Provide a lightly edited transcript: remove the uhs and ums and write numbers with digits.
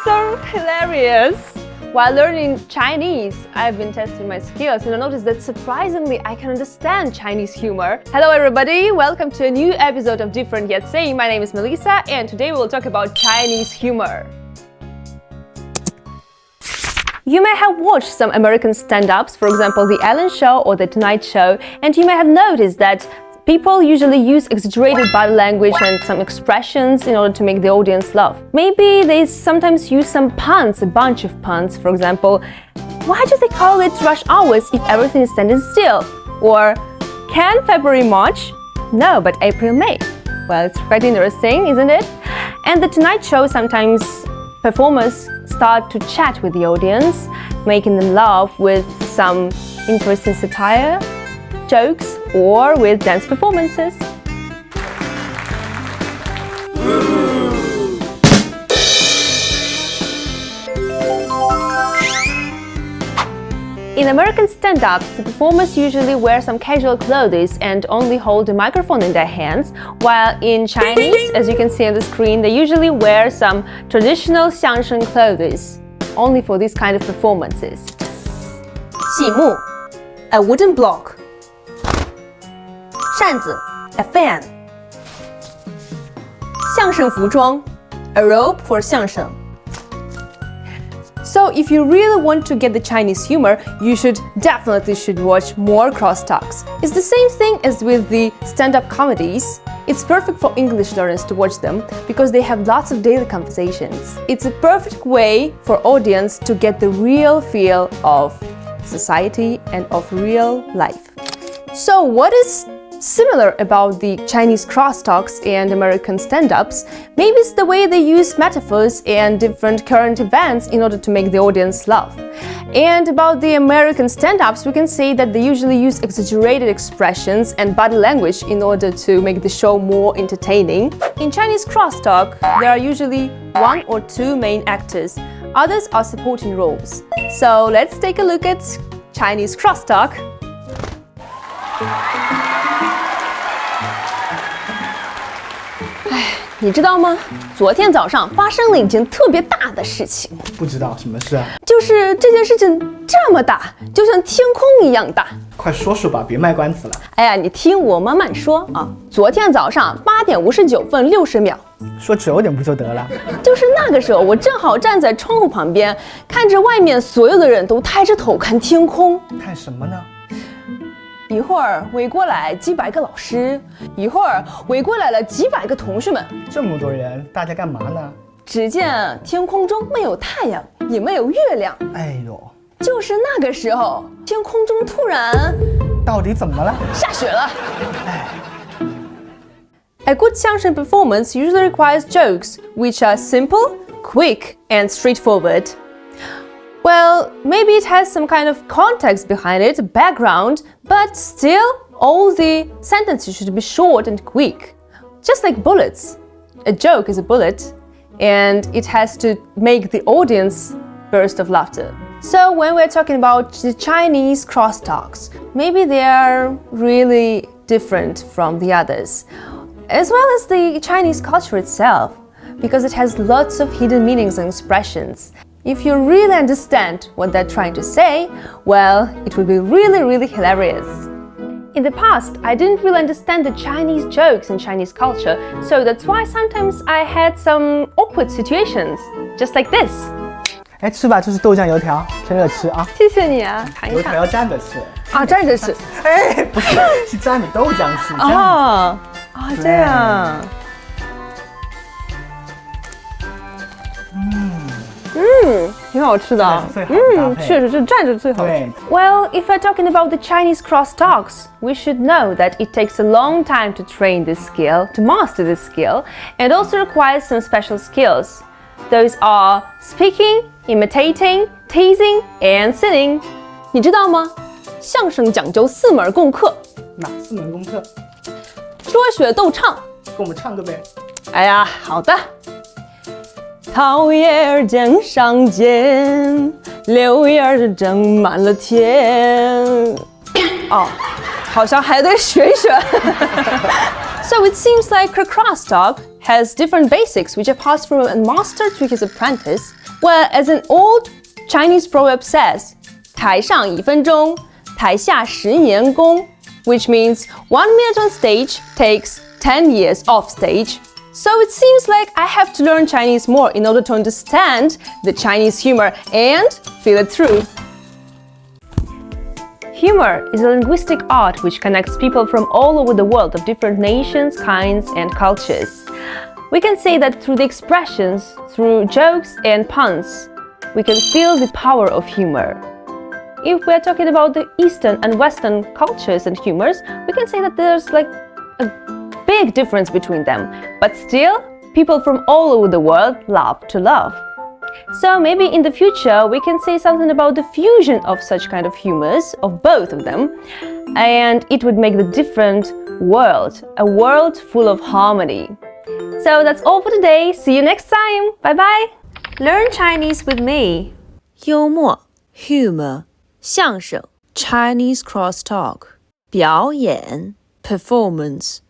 So hilarious. While learning Chinese, I've been testing my skills and I noticed that surprisingly I can understand Chinese humor. Hello everybody, welcome to a new episode of Different Yet Same. My name is Melissa and today we'll talk about Chinese humor. You may have watched some American stand-ups, for example, The Ellen Show or The Tonight Show, and you may have noticed that people usually use exaggerated body language and some expressions in order to make the audience laugh. Maybe they sometimes use some puns, a bunch of puns. For example, why do they call it rush hours if everything is standing still? Or, can February March? No, but April May. Well, it's quite interesting, isn't it? And The Tonight Show, sometimes performers start to chat with the audience, making them laugh with some interesting satire, jokes, or with dance performances. In American stand-ups, the performers usually wear some casual clothes and only hold a microphone in their hands, while in Chinese, as you can see on the screen, they usually wear some traditional Xiangsheng clothes, only for these kind of performances. 戏幕 a wooden block. 扇子 a fan. 相声服装 a robe for 相声. So if you really want to get the Chinese humor, you definitely should watch more crosstalks. It's the same thing as with the stand-up comedies. It's perfect for English learners to watch them because they have lots of daily conversations. It's a perfect way for audience to get the real feel of society and of real life. So what is similar about the Chinese crosstalks and American stand-ups? Maybe it's the way they use metaphors and different current events in order to make the audience laugh. And about the American stand-ups, we can say that they usually use exaggerated expressions and body language in order to make the show more entertaining. In Chinese crosstalk, there are usually one or two main actors. Others are supporting roles. So let's take a look at Chinese crosstalk. 你知道吗？昨天早上发生了一件特别大的事情。不知道什么事啊？就是这件事情这么大，就像天空一样大。快说说吧，别卖关子了。哎呀，你听我慢慢说啊。昨天早上8点59分60秒。说久点不就得了？就是那个时候，我正好站在窗户旁边，看着外面所有的人都抬着头看天空。看什么呢？一会儿围过来几百个老师，一会儿围过来了几百个同学们。这么多人，大家干嘛呢？只见天空中没有太阳，也没有月亮。哎呦，就是那个时候，天空中突然……到底怎么了？下雪了。A good Xiangsheng performance usually requires jokes which are simple, quick, and straightforward. Well, maybe it has some kind of context behind it, background, but still, all the sentences should be short and quick. Just like bullets. A joke is a bullet, and it has to make the audience burst of laughter. So when we're talking about the Chinese crosstalks, maybe they are really different from the others, as well as the Chinese culture itself, because it has lots of hidden meanings and expressions. If you really understand what they're trying to say, well, it will be really, really hilarious. In the past, I didn't really understand the Chinese jokes and Chinese culture, so that's why sometimes I had some awkward situations, just like this. 哎，吃吧，这是豆酱油条，趁热吃啊。谢谢你啊，尝一尝。油条要蘸着吃。啊，蘸着吃。哎，不是，是蘸你豆浆吃。哦，啊，这样。挺好吃的。确实是蘸着最好吃。Well, if we're talking about the Chinese crosstalks, we should know that it takes a long time to train this skill, to master this skill, and also requires some special skills. Those are speaking, imitating, teasing, and singing. 你知道吗？相声讲究4门功课。哪4门功课？说学逗唱。跟我们唱个呗。哎呀，好的。桃叶儿江上见，柳叶儿正满了天。哦，好像还得学一学。So it seems like a crosstalk has different basics which are passed from a master to his apprentice, where as an old Chinese proverb says, 台上1分钟,台下10年功, which means 1 minute on stage takes 10 years off stage. So it seems like I have to learn Chinese more in order to understand the Chinese humor and feel it through. Humor is a linguistic art which connects people from all over the world of different nations, kinds, and cultures. We can say that through the expressions, through jokes and puns, we can feel the power of humor. If we're talking about the Eastern and Western cultures and humors, we can say that there's like a big difference between them, but still, people from all over the world love to laugh. So maybe in the future we can say something about the fusion of such kind of humors, of both of them, and it would make the different world, a world full of harmony. So that's all for today. See you next time. Bye bye. Learn Chinese with me. 幽默 humor 相声 Chinese crosstalk 表演 performance